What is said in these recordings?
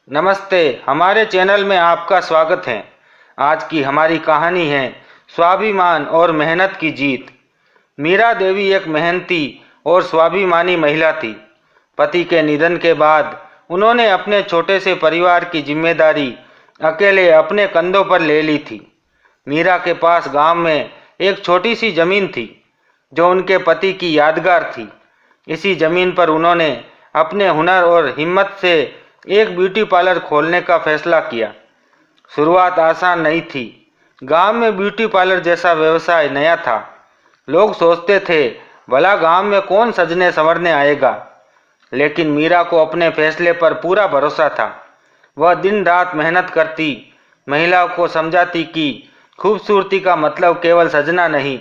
नमस्ते, हमारे चैनल में आपका स्वागत है। आज की हमारी कहानी है स्वाभिमान और मेहनत की जीत। मीरा देवी एक मेहनती और स्वाभिमानी महिला थी। पति के निधन के बाद उन्होंने अपने छोटे से परिवार की जिम्मेदारी अकेले अपने कंधों पर ले ली थी। मीरा के पास गांव में एक छोटी सी जमीन थी जो उनके पति की यादगार थी। इसी जमीन पर उन्होंने अपने हुनर और हिम्मत से एक ब्यूटी पार्लर खोलने का फैसला किया। शुरुआत आसान नहीं थी। गांव में ब्यूटी पार्लर जैसा व्यवसाय नया था। लोग सोचते थे भला गांव में कौन सजने संवरने आएगा, लेकिन मीरा को अपने फैसले पर पूरा भरोसा था। वह दिन रात मेहनत करती, महिलाओं को समझाती कि खूबसूरती का मतलब केवल सजना नहीं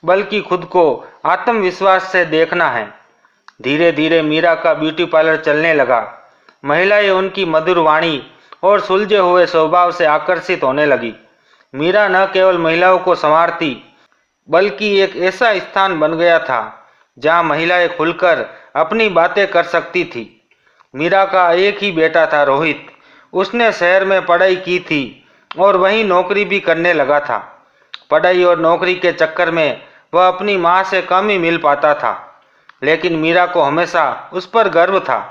बल्कि खुद को आत्मविश्वास से देखना है। धीरे धीरे मीरा का ब्यूटी पार्लर चलने लगा। महिलाएं उनकी मधुर वाणी और सुलझे हुए स्वभाव से आकर्षित होने लगी। मीरा न केवल महिलाओं को संवारती बल्कि एक ऐसा स्थान बन गया था जहां महिलाएं खुलकर अपनी बातें कर सकती थी। मीरा का एक ही बेटा था, रोहित। उसने शहर में पढ़ाई की थी और वहीं नौकरी भी करने लगा था। पढ़ाई और नौकरी के चक्कर में वह अपनी माँ से कम ही मिल पाता था, लेकिन मीरा को हमेशा उस पर गर्व था।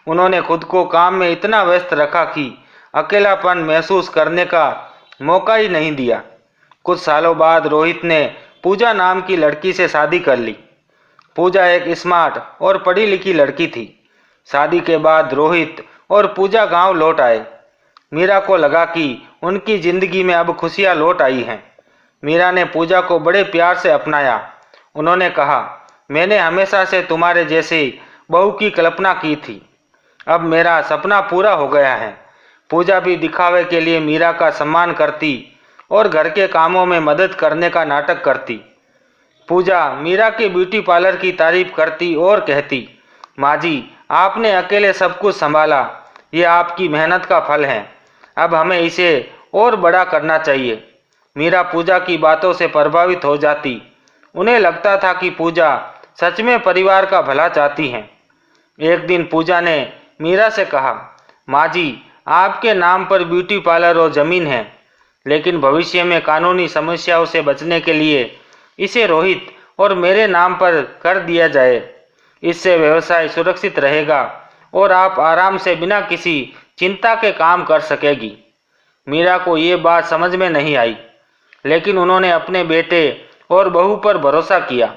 उन्होंने खुद को काम में इतना व्यस्त रखा कि अकेलापन महसूस करने का मौका ही नहीं दिया। कुछ सालों बाद रोहित ने पूजा नाम की लड़की से शादी कर ली। पूजा एक स्मार्ट और पढ़ी लिखी लड़की थी। शादी के बाद रोहित और पूजा गांव लौट आए। मीरा को लगा कि उनकी जिंदगी में अब खुशियां लौट आई हैं। मीरा ने पूजा को बड़े प्यार से अपनाया। उन्होंने कहा, मैंने हमेशा से तुम्हारे जैसी बहू की कल्पना की थी। अब मेरा सपना पूरा हो गया है। पूजा भी दिखावे के लिए मीरा का सम्मान करती और घर के कामों में मदद करने का नाटक करती। पूजा मीरा के ब्यूटी पार्लर की तारीफ करती और कहती, माँ जी, आपने अकेले सब कुछ संभाला, ये आपकी मेहनत का फल है। अब हमें इसे और बड़ा करना चाहिए। मीरा पूजा की बातों से प्रभावित हो जाती। उन्हें लगता था कि पूजा सच में परिवार का भला चाहती हैं। एक दिन पूजा ने मीरा से कहा, माँ जी, आपके नाम पर ब्यूटी पार्लर और जमीन है, लेकिन भविष्य में कानूनी समस्याओं से बचने के लिए इसे रोहित और मेरे नाम पर कर दिया जाए। इससे व्यवसाय सुरक्षित रहेगा और आप आराम से बिना किसी चिंता के काम कर सकेगी। मीरा को ये बात समझ में नहीं आई, लेकिन उन्होंने अपने बेटे और बहू पर भरोसा किया।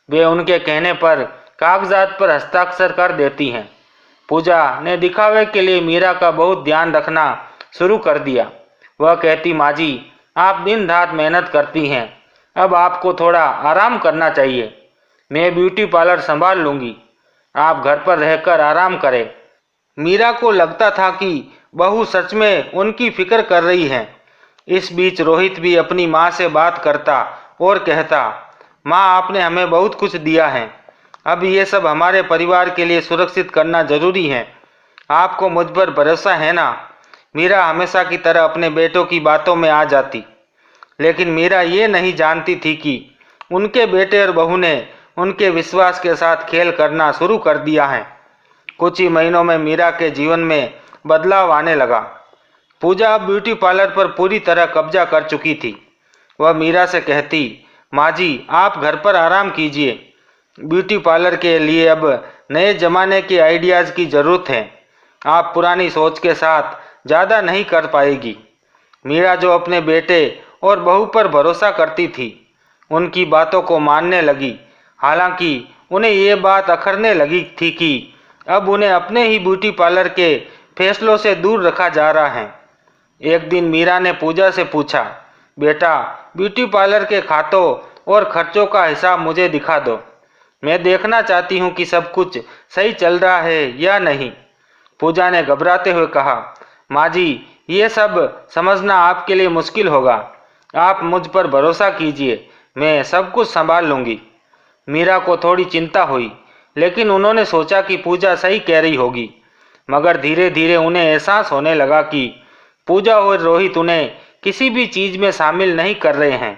वे उनके कहने पर कागजात पर हस्ताक्षर कर देती हैं। पूजा ने दिखावे के लिए मीरा का बहुत ध्यान रखना शुरू कर दिया। वह कहती, माँ जी, आप दिन रात मेहनत करती हैं, अब आपको थोड़ा आराम करना चाहिए। मैं ब्यूटी पार्लर संभाल लूँगी, आप घर पर रहकर आराम करें। मीरा को लगता था कि बहू सच में उनकी फिक्र कर रही है। इस बीच रोहित भी अपनी माँ से बात करता और कहता, माँ, आपने हमें बहुत कुछ दिया है, अब ये सब हमारे परिवार के लिए सुरक्षित करना जरूरी है। आपको मुझ पर भरोसा है ना? मीरा हमेशा की तरह अपने बेटों की बातों में आ जाती, लेकिन मीरा ये नहीं जानती थी कि उनके बेटे और बहू ने उनके विश्वास के साथ खेल करना शुरू कर दिया है। कुछ ही महीनों में मीरा के जीवन में बदलाव आने लगा। पूजा अब ब्यूटी पार्लर पर पूरी तरह कब्जा कर चुकी थी। वह मीरा से कहती, माँ जी, आप घर पर आराम कीजिए। ब्यूटी पार्लर के लिए अब नए जमाने के आइडियाज़ की ज़रूरत है। आप पुरानी सोच के साथ ज़्यादा नहीं कर पाएगी। मीरा, जो अपने बेटे और बहू पर भरोसा करती थी, उनकी बातों को मानने लगी। हालांकि उन्हें ये बात अखरने लगी थी कि अब उन्हें अपने ही ब्यूटी पार्लर के फैसलों से दूर रखा जा रहा है। एक दिन मीरा ने पूजा से पूछा, बेटा, ब्यूटी पार्लर के खातों और खर्चों का हिसाब मुझे दिखा दो। मैं देखना चाहती हूँ कि सब कुछ सही चल रहा है या नहीं। पूजा ने घबराते हुए कहा, माँ जी, ये सब समझना आपके लिए मुश्किल होगा। आप मुझ पर भरोसा कीजिए, मैं सब कुछ संभाल लूँगी। मीरा को थोड़ी चिंता हुई, लेकिन उन्होंने सोचा कि पूजा सही कह रही होगी। मगर धीरे धीरे उन्हें एहसास होने लगा कि पूजा और रोहित उन्हें किसी भी चीज़ में शामिल नहीं कर रहे हैं।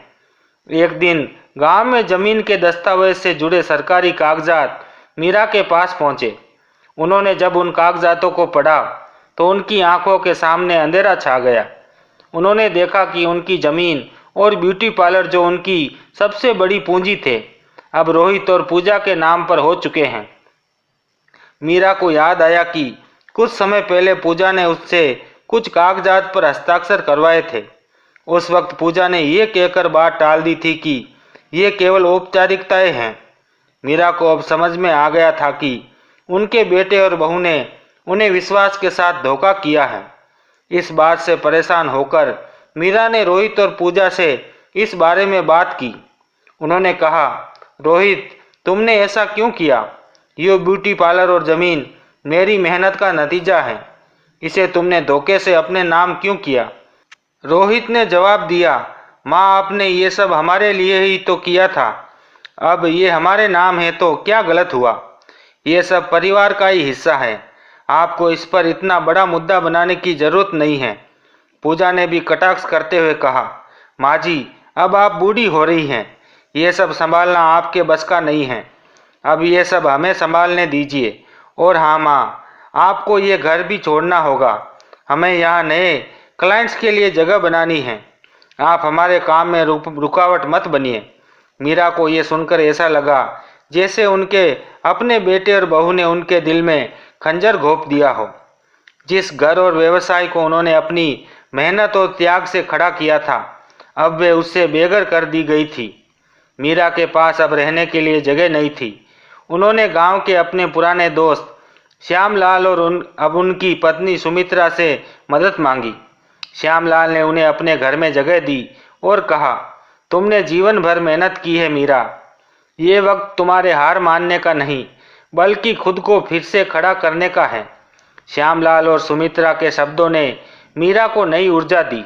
एक दिन गांव में जमीन के दस्तावेज से जुड़े सरकारी कागजात मीरा के पास पहुंचे। उन्होंने जब उन कागजातों को पढ़ा तो उनकी आंखों के सामने अंधेरा छा गया। उन्होंने देखा कि उनकी जमीन और ब्यूटी पार्लर, जो उनकी सबसे बड़ी पूंजी थे, अब रोहित और पूजा के नाम पर हो चुके हैं। मीरा को याद आया कि कुछ समय पहले पूजा ने उससे कुछ कागजात पर हस्ताक्षर करवाए थे। उस वक्त पूजा ने ये कहकर बात टाल दी थी कि ये केवल औपचारिकताएं हैं। मीरा को अब समझ में आ गया था कि उनके बेटे और बहू ने उन्हें विश्वास के साथ धोखा किया है। इस बात से परेशान होकर मीरा ने रोहित और पूजा से इस बारे में बात की। उन्होंने कहा, रोहित, तुमने ऐसा क्यों किया? ये ब्यूटी पार्लर और ज़मीन मेरी मेहनत का नतीजा है। इसे तुमने धोखे से अपने नाम क्यों किया? रोहित ने जवाब दिया, माँ, आपने ये सब हमारे लिए ही तो किया था। अब ये हमारे नाम है तो क्या गलत हुआ? ये सब परिवार का ही हिस्सा है। आपको इस पर इतना बड़ा मुद्दा बनाने की जरूरत नहीं है। पूजा ने भी कटाक्ष करते हुए कहा, माँ जी, अब आप बूढ़ी हो रही हैं। ये सब संभालना आपके बस का नहीं है। अब ये सब हमें संभालने दीजिए। और हाँ माँ, आपको ये घर भी छोड़ना होगा। हमें यहाँ नए क्लाइंट्स के लिए जगह बनानी है। आप हमारे काम में रुकावट मत बनिए। मीरा को ये सुनकर ऐसा लगा जैसे उनके अपने बेटे और बहू ने उनके दिल में खंजर घोंप दिया हो। जिस घर और व्यवसाय को उन्होंने अपनी मेहनत और त्याग से खड़ा किया था, अब वे उससे बेघर कर दी गई थी। मीरा के पास अब रहने के लिए जगह नहीं थी। उन्होंने गांव के अपने पुराने दोस्त श्यामलाल और अब उनकी पत्नी सुमित्रा से मदद मांगी। श्यामलाल ने उन्हें अपने घर में जगह दी और कहा, तुमने जीवन भर मेहनत की है मीरा। ये वक्त तुम्हारे हार मानने का नहीं, बल्कि खुद को फिर से खड़ा करने का है। श्यामलाल और सुमित्रा के शब्दों ने मीरा को नई ऊर्जा दी।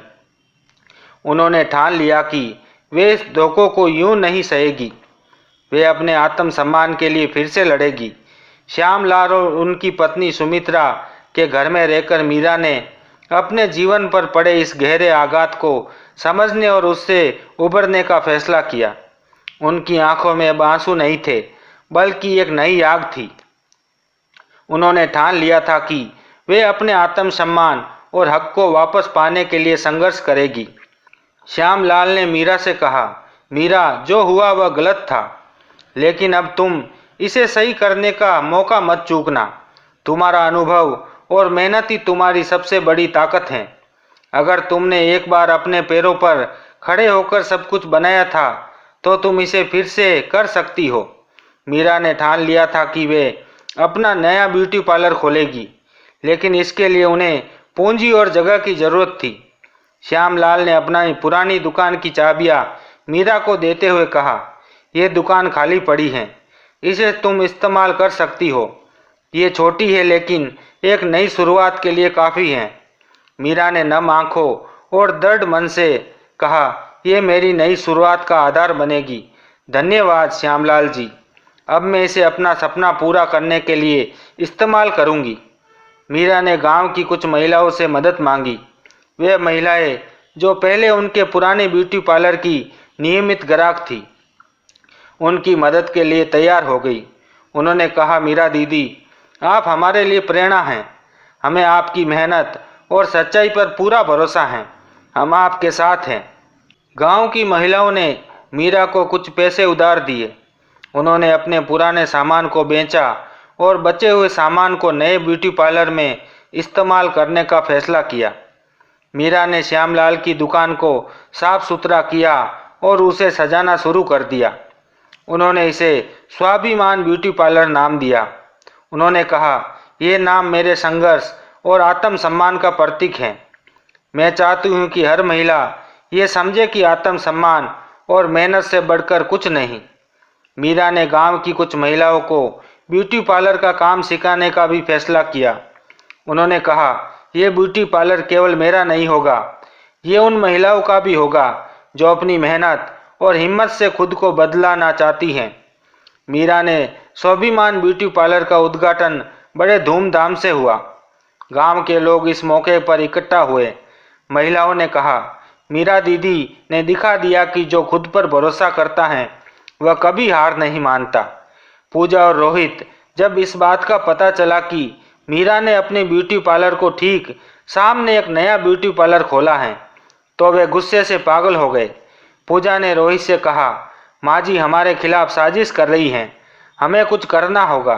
उन्होंने ठान लिया कि वे इस धोखों को यूं नहीं सहेगी। वे अपने आत्मसम्मान के लिए फिर से लड़ेगी। श्यामलाल और उनकी पत्नी सुमित्रा के घर में रहकर मीरा ने अपने जीवन पर पड़े इस गहरे आघात को समझने और उससे उबरने का फैसला किया। उनकी आंखों में अब आंसू नहीं थे, बल्कि एक नई आग थी। उन्होंने ठान लिया था कि वे अपने आत्मसम्मान और हक को वापस पाने के लिए संघर्ष करेगी। श्यामलाल ने मीरा से कहा, मीरा, जो हुआ वह गलत था, लेकिन अब तुम इसे सही करने का मौका मत चूकना। तुम्हारा अनुभव और मेहनत ही तुम्हारी सबसे बड़ी ताकत है। अगर तुमने एक बार अपने पैरों पर खड़े होकर सब कुछ बनाया था, तो तुम इसे फिर से कर सकती हो। मीरा ने ठान लिया था कि वे अपना नया ब्यूटी पार्लर खोलेगी, लेकिन इसके लिए उन्हें पूंजी और जगह की जरूरत थी। श्यामलाल ने अपना पुरानी दुकान की चाबियां मीरा को देते हुए कहा, यह दुकान खाली पड़ी है, इसे तुम इस्तेमाल कर सकती हो। ये छोटी है, लेकिन एक नई शुरुआत के लिए काफ़ी है। मीरा ने नम आंखों और दृढ़ मन से कहा, यह मेरी नई शुरुआत का आधार बनेगी। धन्यवाद श्यामलाल जी, अब मैं इसे अपना सपना पूरा करने के लिए इस्तेमाल करूंगी। मीरा ने गांव की कुछ महिलाओं से मदद मांगी। वे महिलाएं जो पहले उनके पुराने ब्यूटी पार्लर की नियमित ग्राहक थी, उनकी मदद के लिए तैयार हो गई। उन्होंने कहा, मीरा दीदी, आप हमारे लिए प्रेरणा हैं। हमें आपकी मेहनत और सच्चाई पर पूरा भरोसा है। हम आपके साथ हैं। गांव की महिलाओं ने मीरा को कुछ पैसे उधार दिए। उन्होंने अपने पुराने सामान को बेचा और बचे हुए सामान को नए ब्यूटी पार्लर में इस्तेमाल करने का फैसला किया। मीरा ने श्यामलाल की दुकान को साफ सुथरा किया और उसे सजाना शुरू कर दिया। उन्होंने इसे स्वाभिमान ब्यूटी पार्लर नाम दिया। उन्होंने कहा, ये नाम मेरे संघर्ष और आत्मसम्मान का प्रतीक है। मैं चाहती हूँ कि हर महिला ये समझे कि आत्मसम्मान और मेहनत से बढ़कर कुछ नहीं। मीरा ने गांव की कुछ महिलाओं को ब्यूटी पार्लर का काम सिखाने का भी फैसला किया। उन्होंने कहा, ये ब्यूटी पार्लर केवल मेरा नहीं होगा, ये उन महिलाओं का भी होगा जो अपनी मेहनत और हिम्मत से खुद को बदलाना चाहती हैं। मीरा ने स्वाभिमान ब्यूटी पार्लर का उद्घाटन बड़े धूमधाम से हुआ। गांव के लोग इस मौके पर इकट्ठा हुए। महिलाओं ने कहा, मीरा दीदी ने दिखा दिया कि जो खुद पर भरोसा करता है वह कभी हार नहीं मानता। पूजा और रोहित जब इस बात का पता चला कि मीरा ने अपने ब्यूटी पार्लर को ठीक सामने एक नया ब्यूटी पार्लर खोला है तो वे गुस्से से पागल हो गए। पूजा ने रोहित से कहा, माँ जी हमारे खिलाफ साजिश कर रही हैं, हमें कुछ करना होगा।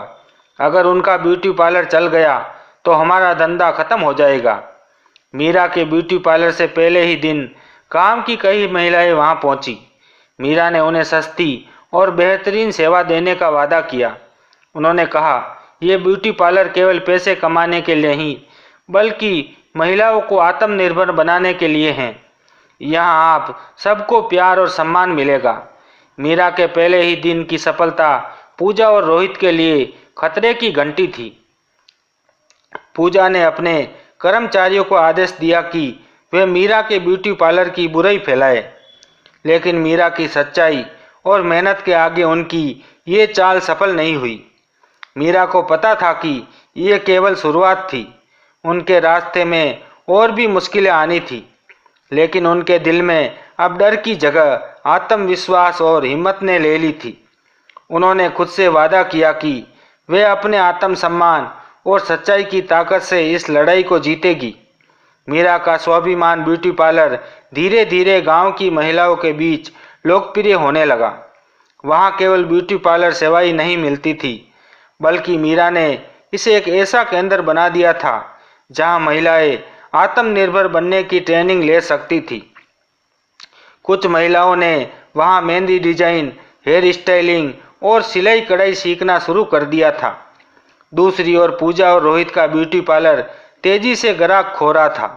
अगर उनका ब्यूटी पार्लर चल गया तो हमारा धंधा खत्म हो जाएगा। मीरा के ब्यूटी पार्लर से पहले ही दिन काम की कई महिलाएं वहां पहुंची। मीरा ने उन्हें सस्ती और बेहतरीन सेवा देने का वादा किया। उन्होंने कहा, ये ब्यूटी पार्लर केवल पैसे कमाने के लिए नहीं बल्कि महिलाओं को आत्मनिर्भर बनाने के लिए हैं। यहाँ आप सबको प्यार और सम्मान मिलेगा। मीरा के पहले ही दिन की सफलता पूजा और रोहित के लिए खतरे की घंटी थी। पूजा ने अपने कर्मचारियों को आदेश दिया कि वे मीरा के ब्यूटी पार्लर की बुराई फैलाए, लेकिन मीरा की सच्चाई और मेहनत के आगे उनकी ये चाल सफल नहीं हुई। मीरा को पता था कि ये केवल शुरुआत थी, उनके रास्ते में और भी मुश्किलें आनी थी, लेकिन उनके दिल में अब डर की जगह आत्मविश्वास और हिम्मत ने ले ली थी। उन्होंने खुद से वादा किया कि वे अपने आत्मसम्मान और सच्चाई की ताकत से इस लड़ाई को जीतेगी। मीरा का स्वाभिमान ब्यूटी पार्लर धीरे धीरे गांव की महिलाओं के बीच लोकप्रिय होने लगा। वहां केवल ब्यूटी पार्लर सेवाएं नहीं मिलती थी, बल्कि मीरा ने इसे एक ऐसा केंद्र बना दिया था जहां महिलाएं आत्मनिर्भर बनने की ट्रेनिंग ले सकती थी। कुछ महिलाओं ने वहां मेहंदी डिजाइन, हेयर स्टाइलिंग और सिलाई कढ़ाई सीखना शुरू कर दिया था। दूसरी ओर पूजा और रोहित का ब्यूटी पार्लर तेजी से ग्राहक खो रहा था।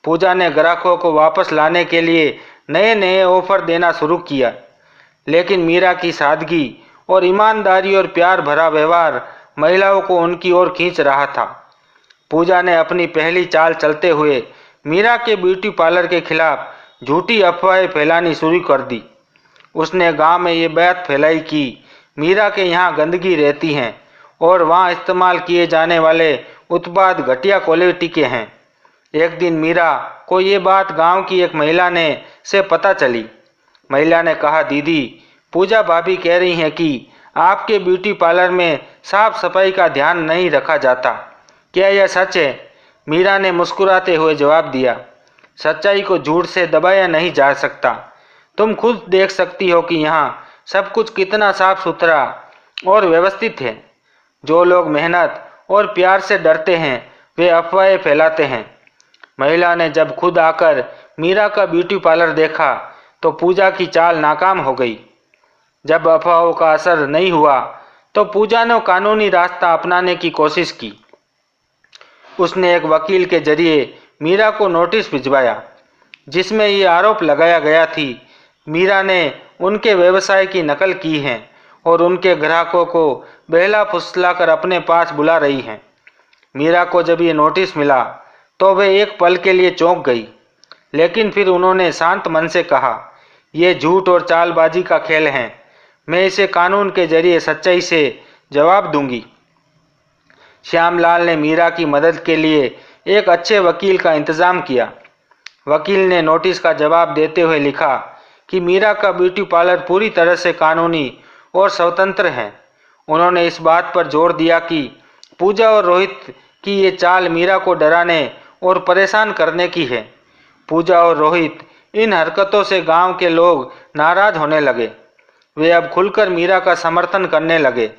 पूजा ने ग्राहकों को वापस लाने के लिए नए नए ऑफर देना शुरू किया, लेकिन मीरा की सादगी और ईमानदारी और प्यार भरा व्यवहार महिलाओं को उनकी ओर खींच रहा था। पूजा ने अपनी पहली चाल चलते हुए मीरा के ब्यूटी पार्लर के खिलाफ झूठी अफवाहें फैलानी शुरू कर दी। उसने गांव में ये बात फैलाई कि मीरा के यहाँ गंदगी रहती है और वहाँ इस्तेमाल किए जाने वाले उत्पाद घटिया क्वालिटी के हैं। एक दिन मीरा को ये बात गांव की एक महिला ने से पता चली। महिला ने कहा, दीदी पूजा भाभी कह रही हैं कि आपके ब्यूटी पार्लर में साफ सफाई का ध्यान नहीं रखा जाता, क्या यह सच है? मीरा ने मुस्कुराते हुए जवाब दिया, सच्चाई को झूठ से दबाया नहीं जा सकता। तुम खुद देख सकती हो कि यहाँ सब कुछ कितना साफ सुथरा और व्यवस्थित है। जो लोग मेहनत और प्यार से डरते हैं वे अफवाहें फैलाते हैं। महिला ने जब खुद आकर मीरा का ब्यूटी पार्लर देखा तो पूजा की चाल नाकाम हो गई। जब अफवाहों का असर नहीं हुआ तो पूजा ने कानूनी रास्ता अपनाने की कोशिश की। उसने एक वकील के जरिए मीरा को नोटिस भिजवाया जिसमें ये आरोप लगाया गया थी मीरा ने उनके व्यवसाय की नकल की है और उनके ग्राहकों को बहला फुसलाकर अपने पास बुला रही हैं। मीरा को जब ये नोटिस मिला तो वे एक पल के लिए चौंक गई, लेकिन फिर उन्होंने शांत मन से कहा, ये झूठ और चालबाजी का खेल है, मैं इसे कानून के जरिए सच्चाई से जवाब दूंगी। श्यामलाल ने मीरा की मदद के लिए एक अच्छे वकील का इंतजाम किया। वकील ने नोटिस का जवाब देते हुए लिखा कि मीरा का ब्यूटी पार्लर पूरी तरह से कानूनी और स्वतंत्र है। उन्होंने इस बात पर जोर दिया कि पूजा और रोहित की ये चाल मीरा को डराने और परेशान करने की है। पूजा और रोहित इन हरकतों से गांव के लोग नाराज होने लगे। वे अब खुलकर मीरा का समर्थन करने लगे।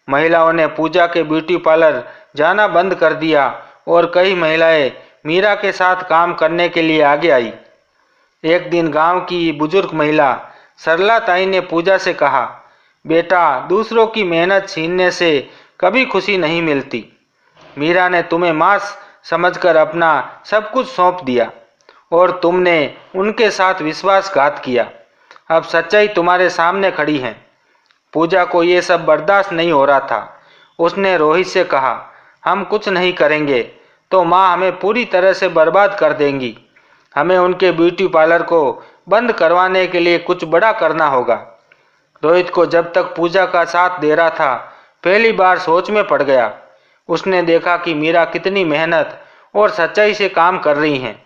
महिलाओं ने पूजा के ब्यूटी पार्लर जाना बंद कर दिया और कई महिलाएं मीरा के साथ काम करने के लिए आगे आई। एक दिन गांव की बुजुर्ग महिला सरला ताई ने पूजा से कहा, बेटा दूसरों की मेहनत छीनने से कभी खुशी नहीं मिलती। मीरा ने तुम्हें मां समझकर अपना सब कुछ सौंप दिया और तुमने उनके साथ विश्वासघात किया। अब सच्चाई तुम्हारे सामने खड़ी है। पूजा को ये सब बर्दाश्त नहीं हो रहा था। उसने रोहित से कहा, हम कुछ नहीं करेंगे तो माँ हमें पूरी तरह से बर्बाद कर देंगी। हमें उनके ब्यूटी पार्लर को बंद करवाने के लिए कुछ बड़ा करना होगा। रोहित को जब तक पूजा का साथ दे रहा था पहली बार सोच में पड़ गया। उसने देखा कि मीरा कितनी मेहनत और सच्चाई से काम कर रही हैं।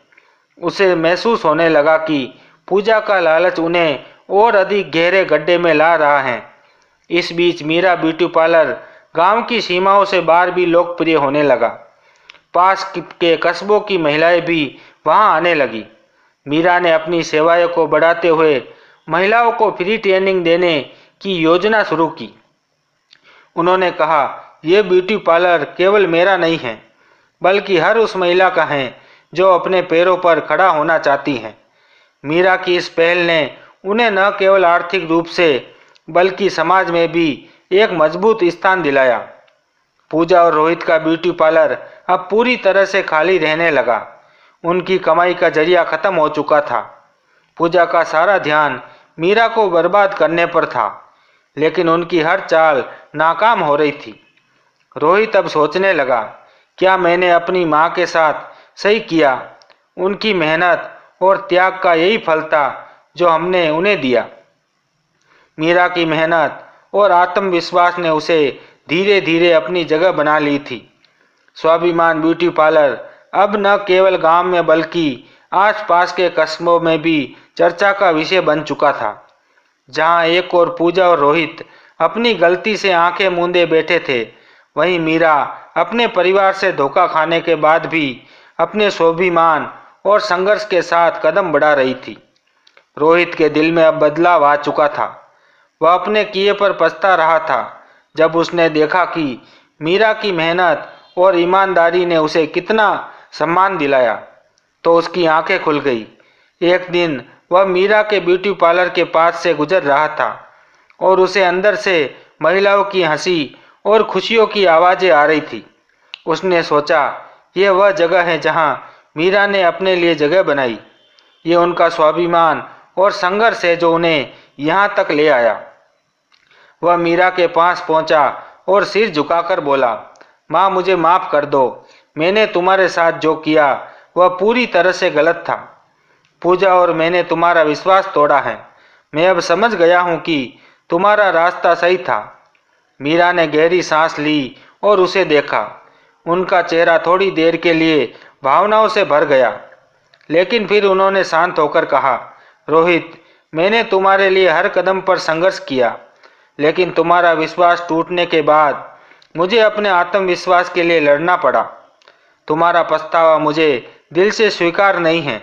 उसे महसूस होने लगा कि पूजा का लालच उन्हें और अधिक गहरे गड्ढे में ला रहा है। इस बीच मीरा ब्यूटी पार्लर गांव की सीमाओं से बाहर भी लोकप्रिय होने लगा। पास के कस्बों की महिलाएं भी वहां आने लगी। मीरा ने अपनी सेवाओं को बढ़ाते हुए महिलाओं को फ्री ट्रेनिंग देने की योजना शुरू की। उन्होंने कहा, यह ब्यूटी पार्लर केवल मेरा नहीं है, बल्कि हर उस महिला का है जो अपने पैरों पर खड़ा होना चाहती है। मीरा की इस पहल ने उन्हें न केवल आर्थिक रूप से बल्कि समाज में भी एक मजबूत स्थान दिलाया। पूजा और रोहित का ब्यूटी पार्लर अब पूरी तरह से खाली रहने लगा। उनकी कमाई का जरिया खत्म हो चुका था। पूजा का सारा ध्यान मीरा को बर्बाद करने पर था, लेकिन उनकी हर चाल नाकाम हो रही थी। रोहित अब सोचने लगा, क्या मैंने अपनी माँ के साथ सही किया? उनकी मेहनत और त्याग का यही फल था जो हमने उन्हें दिया। मीरा की मेहनत और आत्मविश्वास ने उसे धीरे धीरे अपनी जगह बना ली थी। स्वाभिमान ब्यूटी पार्लर अब न केवल गांव में बल्कि आसपास के कस्बों में भी चर्चा का विषय बन चुका था। जहां एक और पूजा और रोहित अपनी गलती से आंखें मूंदे बैठे थे, वहीं मीरा अपने परिवार से धोखा खाने के बाद भी अपने स्वाभिमान और संघर्ष के साथ कदम बढ़ा रही थी। रोहित के दिल में अब बदलाव आ चुका था। वह अपने किए पर पछता रहा था। जब उसने देखा कि मीरा की मेहनत और ईमानदारी ने उसे कितना सम्मान दिलाया, तो उसकी आंखें खुल गई। एक दिन वह मीरा के ब्यूटी पार्लर के पास से गुजर रहा था और उसे अंदर से महिलाओं की हंसी और खुशियों की आवाज़ें आ रही थी। उसने सोचा, यह वह जगह है जहां मीरा ने अपने लिए जगह बनाई। ये उनका स्वाभिमान और संघर्ष है जो उन्हें यहाँ तक ले आया। वह मीरा के पास पहुंचा और सिर झुकाकर बोला, माँ, मुझे माफ़ कर दो। मैंने तुम्हारे साथ जो किया वह पूरी तरह से गलत था। पूजा और मैंने तुम्हारा विश्वास तोड़ा है। मैं अब समझ गया हूँ कि तुम्हारा रास्ता सही था। मीरा ने गहरी सांस ली और उसे देखा। उनका चेहरा थोड़ी देर के लिए भावनाओं से भर गया, लेकिन फिर उन्होंने शांत होकर कहा, रोहित, मैंने तुम्हारे लिए हर कदम पर संघर्ष किया, लेकिन तुम्हारा विश्वास टूटने के बाद मुझे अपने आत्मविश्वास के लिए लड़ना पड़ा। तुम्हारा पछतावा मुझे दिल से स्वीकार नहीं है,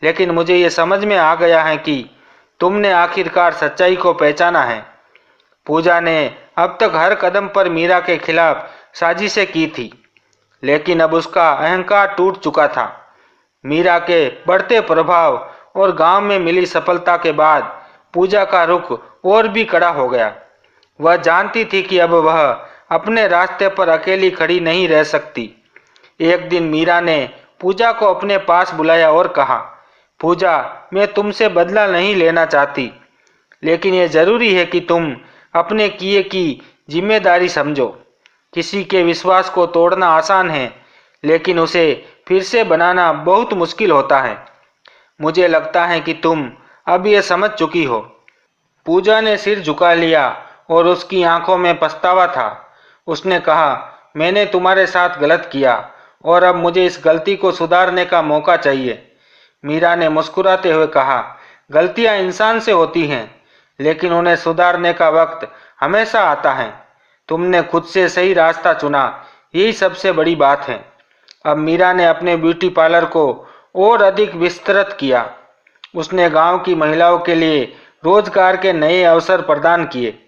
लेकिन मुझे ये समझ में आ गया है कि तुमने आखिरकार सच्चाई को पहचाना है। पूजा ने अब तक हर कदम पर मीरा के खिलाफ साजिशें की थी, लेकिन अब उसका अहंकार टूट चुका था। मीरा के बढ़ते प्रभाव और गांव में मिली सफलता के बाद पूजा का रुख और भी कड़ा हो गया। वह जानती थी कि अब वह अपने रास्ते पर अकेली खड़ी नहीं रह सकती। एक दिन मीरा ने पूजा को अपने पास बुलाया और कहा, पूजा, मैं तुमसे बदला नहीं लेना चाहती, लेकिन यह जरूरी है कि तुम अपने किए की जिम्मेदारी समझो। किसी के विश्वास को तोड़ना आसान है, लेकिन उसे फिर से बनाना बहुत मुश्किल होता है। मुझे लगता है कि तुम अब ये समझ चुकी हो। पूजा ने सिर झुका लिया और उसकी आंखों में पछतावा था। उसने कहा, मैंने तुम्हारे साथ गलत किया और अब मुझे इस गलती को सुधारने का मौका चाहिए। मीरा ने मुस्कुराते हुए कहा, गलतियां इंसान से होती हैं, लेकिन उन्हें सुधारने का वक्त हमेशा आता है। तुमने खुद से सही रास्ता चुना, यही सबसे बड़ी बात है। अब मीरा ने अपने ब्यूटी पार्लर को और अधिक विस्तृत किया। उसने गांव की महिलाओं के लिए रोजगार के नए अवसर प्रदान किए।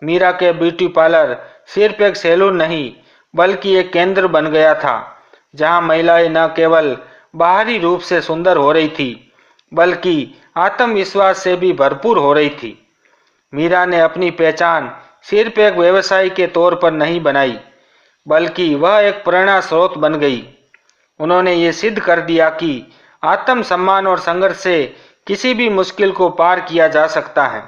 मीरा के ब्यूटी पार्लर सिर्फ एक सैलून नहीं, बल्कि एक केंद्र बन गया था, जहां महिलाएं न केवल बाहरी रूप से सुंदर हो रही थी, बल्कि आत्मविश्वास से भी भरपूर हो रही थी। मीरा ने अपनी पहचान सिर्फ एक व्यवसायी के तौर पर नहीं बनाई, बल्कि वह एक प्रेरणा स्रोत बन गई। उन्होंने ये सिद्ध कर दिया कि आत्मसम्मान और संघर्ष से किसी भी मुश्किल को पार किया जा सकता है।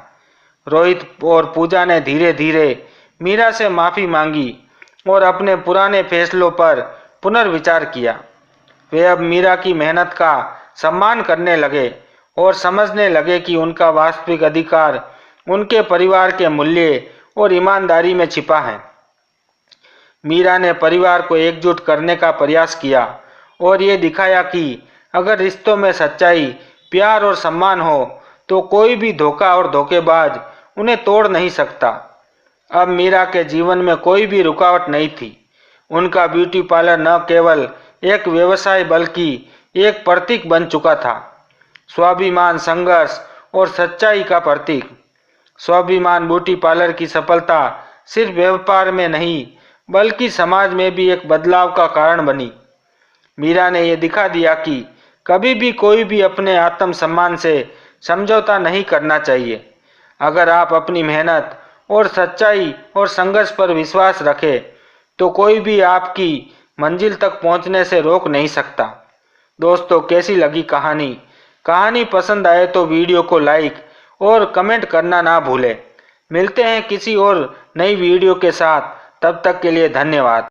रोहित और पूजा ने धीरे धीरे मीरा से माफ़ी मांगी और अपने पुराने फैसलों पर पुनर्विचार किया। वे अब मीरा की मेहनत का सम्मान करने लगे और समझने लगे कि उनका वास्तविक अधिकार उनके परिवार के मूल्य और ईमानदारी में छिपा है। मीरा ने परिवार को एकजुट करने का प्रयास किया और ये दिखाया कि अगर रिश्तों में सच्चाई, प्यार और सम्मान हो तो कोई भी धोखा और धोखेबाज उन्हें तोड़ नहीं सकता। अब मीरा के जीवन में कोई भी रुकावट नहीं थी। उनका ब्यूटी पार्लर न केवल एक व्यवसाय बल्कि एक प्रतीक बन चुका था। स्वाभिमान, संघर्ष और सच्चाई का प्रतीक। स्वाभिमान ब्यूटी पार्लर की सफलता सिर्फ व्यापार में नहीं बल्कि समाज में भी एक बदलाव का कारण बनी। मीरा ने यह दिखा दिया कि कभी भी कोई भी अपने आत्मसम्मान से समझौता नहीं करना चाहिए। अगर आप अपनी मेहनत और सच्चाई और संघर्ष पर विश्वास रखें तो कोई भी आपकी मंजिल तक पहुंचने से रोक नहीं सकता। दोस्तों, कैसी लगी कहानी? कहानी पसंद आए तो वीडियो को लाइक और कमेंट करना ना भूलें। मिलते हैं किसी और नई वीडियो के साथ, तब तक के लिए धन्यवाद।